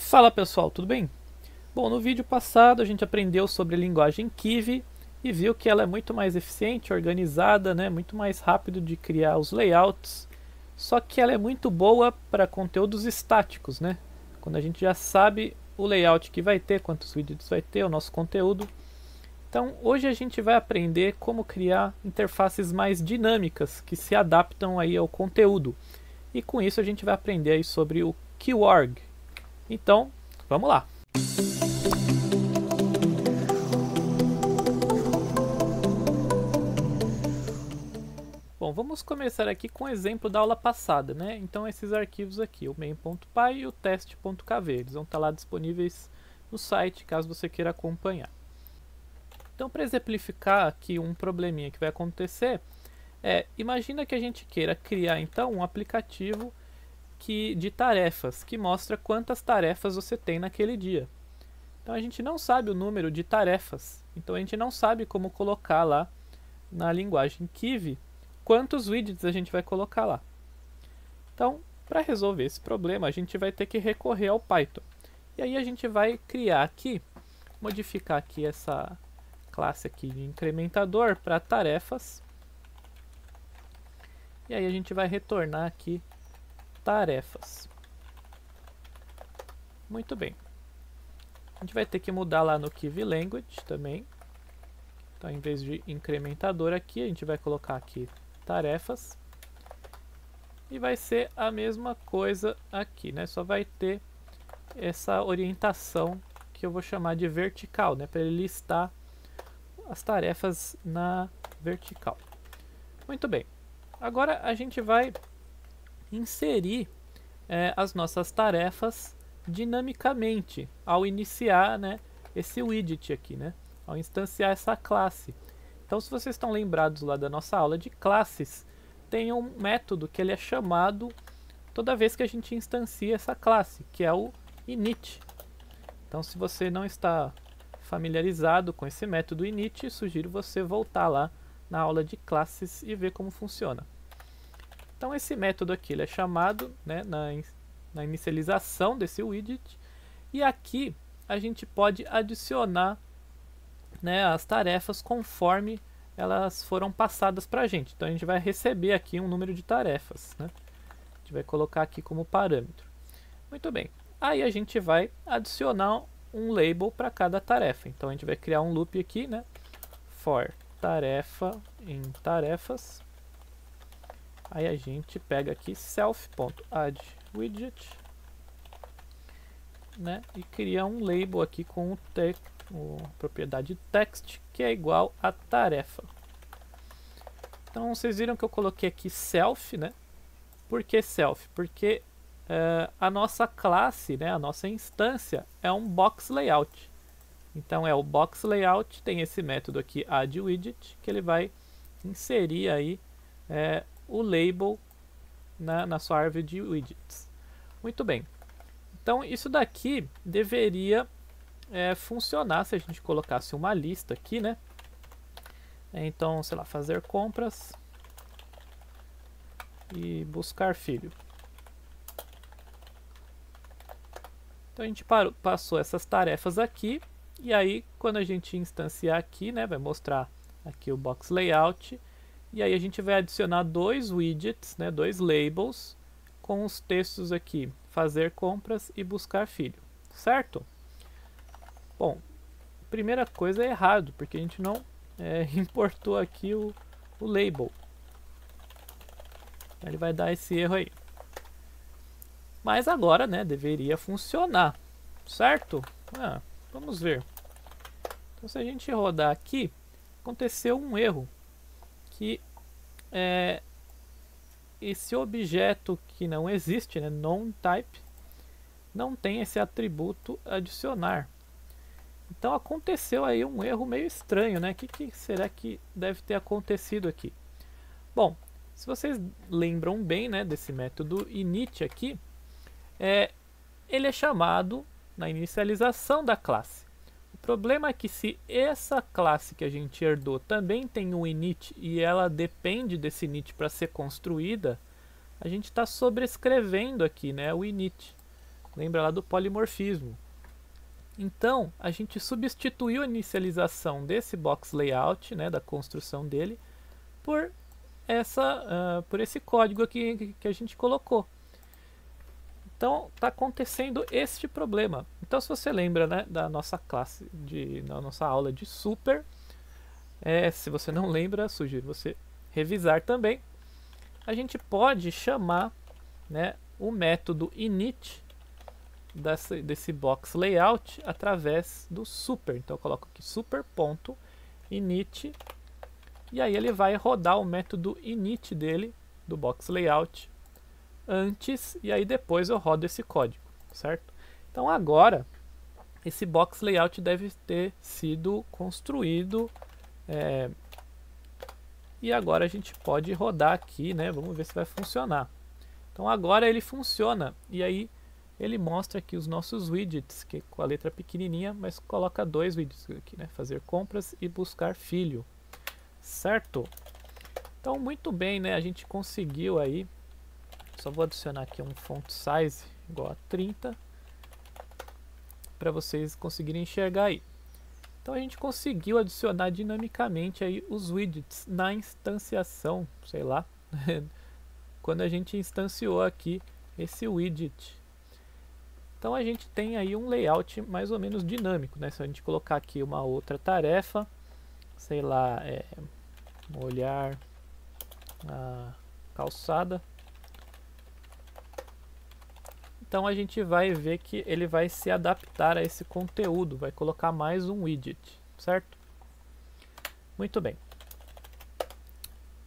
Fala pessoal, tudo bem? Bom, no vídeo passado a gente aprendeu sobre a linguagem Kiwi e viu que ela é muito mais eficiente, organizada, né? Muito mais rápido de criar os layouts. Só que ela é muito boa para conteúdos estáticos, né? Quando a gente já sabe o layout que vai ter, quantos widgets vai ter, o nosso conteúdo. Então hoje a gente vai aprender como criar interfaces mais dinâmicas que se adaptam aí ao conteúdo. E com isso a gente vai aprender aí sobre o Keyorg. Então, vamos lá! Bom, vamos começar aqui com o exemplo da aula passada, né? Então esses arquivos aqui, o main.py e o test.kv, eles vão estar lá disponíveis no site, caso você queira acompanhar. Então, para exemplificar aqui um probleminha que vai acontecer, imagina que a gente queira criar então um aplicativo de tarefas, que mostra quantas tarefas você tem naquele dia. Então a gente não sabe o número de tarefas, então a gente não sabe como colocar lá na linguagem Kiwi quantos widgets a gente vai colocar lá. Então, para resolver esse problema, a gente vai ter que recorrer ao Python. E aí a gente vai criar aqui, modificar aqui essa classe aqui de incrementador para tarefas. E aí a gente vai retornar aqui tarefas. Muito bem. A gente vai ter que mudar lá no Kiwi Language também. Então, em vez de incrementador aqui, a gente vai colocar aqui tarefas. E vai ser a mesma coisa aqui, né? Só vai ter essa orientação que eu vou chamar de vertical, né? Para ele listar as tarefas na vertical. Muito bem. Agora a gente vai inserir as nossas tarefas dinamicamente ao iniciar, né, esse widget aqui, né? Ao instanciar essa classe. Então, se vocês estão lembrados lá da nossa aula de classes, tem um método que ele é chamado toda vez que a gente instancia essa classe, que é o init. Então, se você não está familiarizado com esse método init, sugiro você voltar lá na aula de classes e ver como funciona. Então, esse método aqui ele é chamado, né, na inicialização desse widget, e aqui a gente pode adicionar, né, as tarefas conforme elas foram passadas para a gente. Então a gente vai receber aqui um número de tarefas, né? A gente vai colocar aqui como parâmetro. Muito bem. Aí a gente vai adicionar um label para cada tarefa. Então a gente vai criar um loop aqui, né? For tarefa em tarefas. Aí a gente pega aqui self.addWidget, né? E cria um label aqui com a propriedade text, que é igual a tarefa. Então vocês viram que eu coloquei aqui self, né? Por que self? Porque a nossa classe, né, a nossa instância é um box layout. Então é o box layout, tem esse método aqui addWidget, que ele vai inserir aí o label na sua árvore de widgets. Muito bem. Então isso daqui deveria funcionar se a gente colocasse uma lista aqui, né? Então, sei lá, fazer compras e buscar filho. Então a gente passou essas tarefas aqui, e aí quando a gente instanciar aqui, né, vai mostrar aqui o box layout, e aí a gente vai adicionar dois widgets, né, dois labels, com os textos aqui, fazer compras e buscar filho, certo? Bom, primeira coisa é errado, porque a gente não importou aqui o label. Ele vai dar esse erro aí. Mas agora, né, deveria funcionar, certo? Vamos ver. Então, se a gente rodar aqui, aconteceu um erro, que esse objeto que não existe, né, non-type, não tem esse atributo adicionar. Então aconteceu aí um erro meio estranho, né? O que será que deve ter acontecido aqui? Bom, se vocês lembram bem, né, desse método init aqui, ele é chamado na inicialização da classe. O problema é que se essa classe que a gente herdou também tem um init e ela depende desse init para ser construída, a gente está sobrescrevendo aqui, né, o init. Lembra lá do polimorfismo. Então, a gente substituiu a inicialização desse box layout, né, da construção dele, por esse código aqui que a gente colocou. Então, está acontecendo este problema. Então, se você lembra, né, da nossa classe, da nossa aula de super, se você não lembra, sugiro você revisar também. A gente pode chamar, né, o método init desse box layout através do super. Então eu coloco aqui super.init e aí ele vai rodar o método init dele do box layout antes e aí depois eu rodo esse código, certo? Então agora esse box layout deve ter sido construído e agora a gente pode rodar aqui, né? Vamos ver se vai funcionar. Então agora ele funciona e aí ele mostra aqui os nossos widgets, que com a letra pequenininha, mas coloca 2 widgets aqui, né? Fazer compras e buscar filho, certo? Então muito bem, né? A gente conseguiu aí, só vou adicionar aqui um font size igual a 30, para vocês conseguirem enxergar aí. Então a gente conseguiu adicionar dinamicamente aí os widgets na instanciação, sei lá, quando a gente instanciou aqui esse widget. Então a gente tem aí um layout mais ou menos dinâmico, né? Se a gente colocar aqui uma outra tarefa, sei lá, molhar a calçada. Então a gente vai ver que ele vai se adaptar a esse conteúdo, vai colocar mais um widget, certo? Muito bem.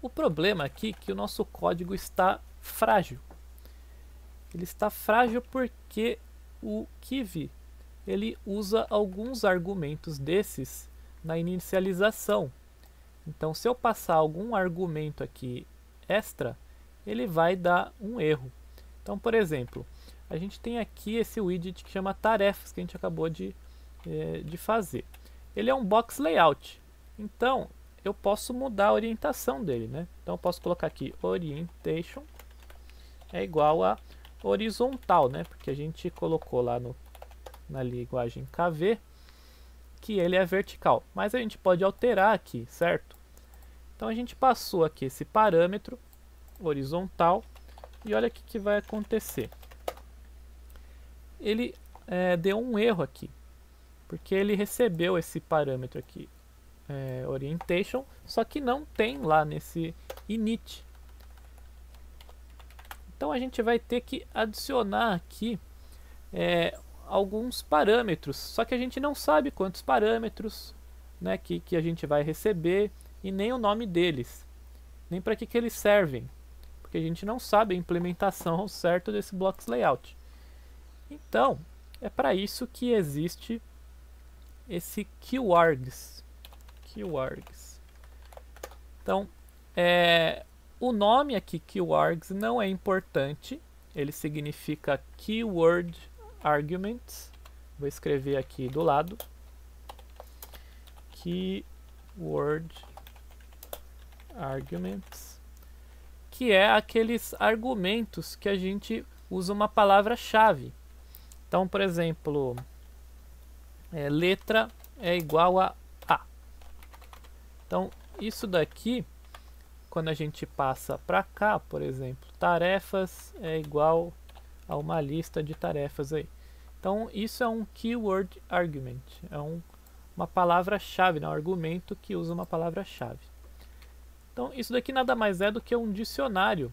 O problema aqui é que o nosso código está frágil. Ele está frágil porque o Kivy ele usa alguns argumentos desses na inicialização. Então, se eu passar algum argumento aqui extra, ele vai dar um erro. Então, por exemplo, a gente tem aqui esse widget que chama tarefas, que a gente acabou de fazer. Ele é um box layout, então eu posso mudar a orientação dele, né? Então eu posso colocar aqui orientation é igual a horizontal, né? Porque a gente colocou lá na linguagem KV que ele é vertical, mas a gente pode alterar aqui, certo? Então a gente passou aqui esse parâmetro horizontal e olha o que vai acontecer. Ele deu um erro aqui, porque ele recebeu esse parâmetro aqui, orientation, só que não tem lá nesse init. Então a gente vai ter que adicionar aqui alguns parâmetros, só que a gente não sabe quantos parâmetros, né, que a gente vai receber e nem o nome deles, nem para que eles servem, porque a gente não sabe a implementação ao certo desse block layout. Então é para isso que existe esse keywords. Então o nome aqui keywords não é importante, ele significa keyword arguments. Vou escrever aqui do lado keyword arguments, que é aqueles argumentos que a gente usa uma palavra-chave. Então, por exemplo, letra é igual a A. Então, isso daqui, quando a gente passa para cá, por exemplo, tarefas é igual a uma lista de tarefas aí. Então, isso é um keyword argument, é uma palavra-chave, né? Um argumento que usa uma palavra-chave. Então, isso daqui nada mais é do que um dicionário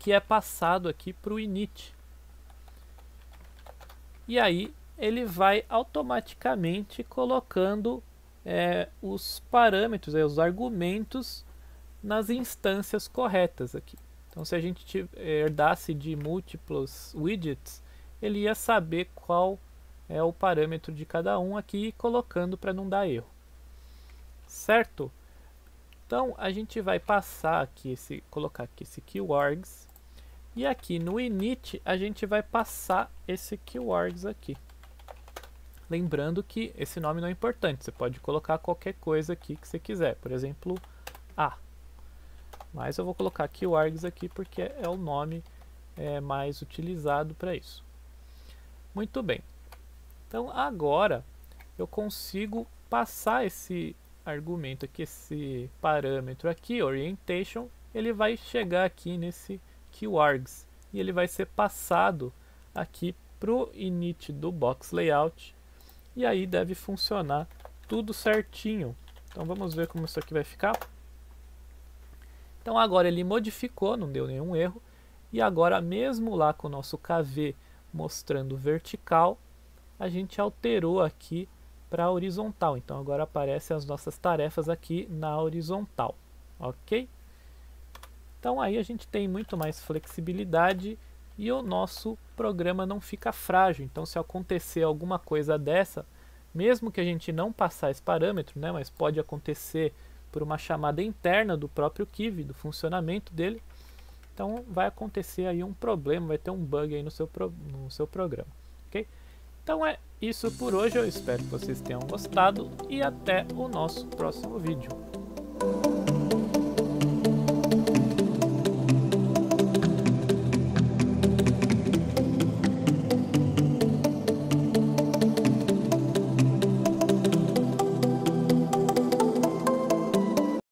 que é passado aqui para o init. E aí ele vai automaticamente colocando os parâmetros, os argumentos nas instâncias corretas aqui. Então se a gente herdasse de múltiplos widgets, ele ia saber qual é o parâmetro de cada um aqui, colocando para não dar erro. Certo? Então a gente vai passar aqui, colocar aqui esse keywords. E aqui no init a gente vai passar esse keywords aqui. Lembrando que esse nome não é importante, você pode colocar qualquer coisa aqui que você quiser, por exemplo, A. Mas eu vou colocar keywords aqui porque é o nome mais utilizado para isso. Muito bem. Então agora eu consigo passar esse argumento aqui, esse parâmetro aqui, orientation, ele vai chegar aqui nesse QArgs e ele vai ser passado aqui para o init do box layout e aí deve funcionar tudo certinho. Então vamos ver como isso aqui vai ficar. Então agora ele modificou, não deu nenhum erro, e agora mesmo lá com o nosso KV mostrando vertical, a gente alterou aqui para horizontal. Então agora aparecem as nossas tarefas aqui na horizontal, ok? Então aí a gente tem muito mais flexibilidade e o nosso programa não fica frágil. Então se acontecer alguma coisa dessa, mesmo que a gente não passar esse parâmetro, né, mas pode acontecer por uma chamada interna do próprio Kivy, do funcionamento dele, então vai acontecer aí um problema, vai ter um bug aí no seu programa, ok? Então é isso por hoje, eu espero que vocês tenham gostado e até o nosso próximo vídeo.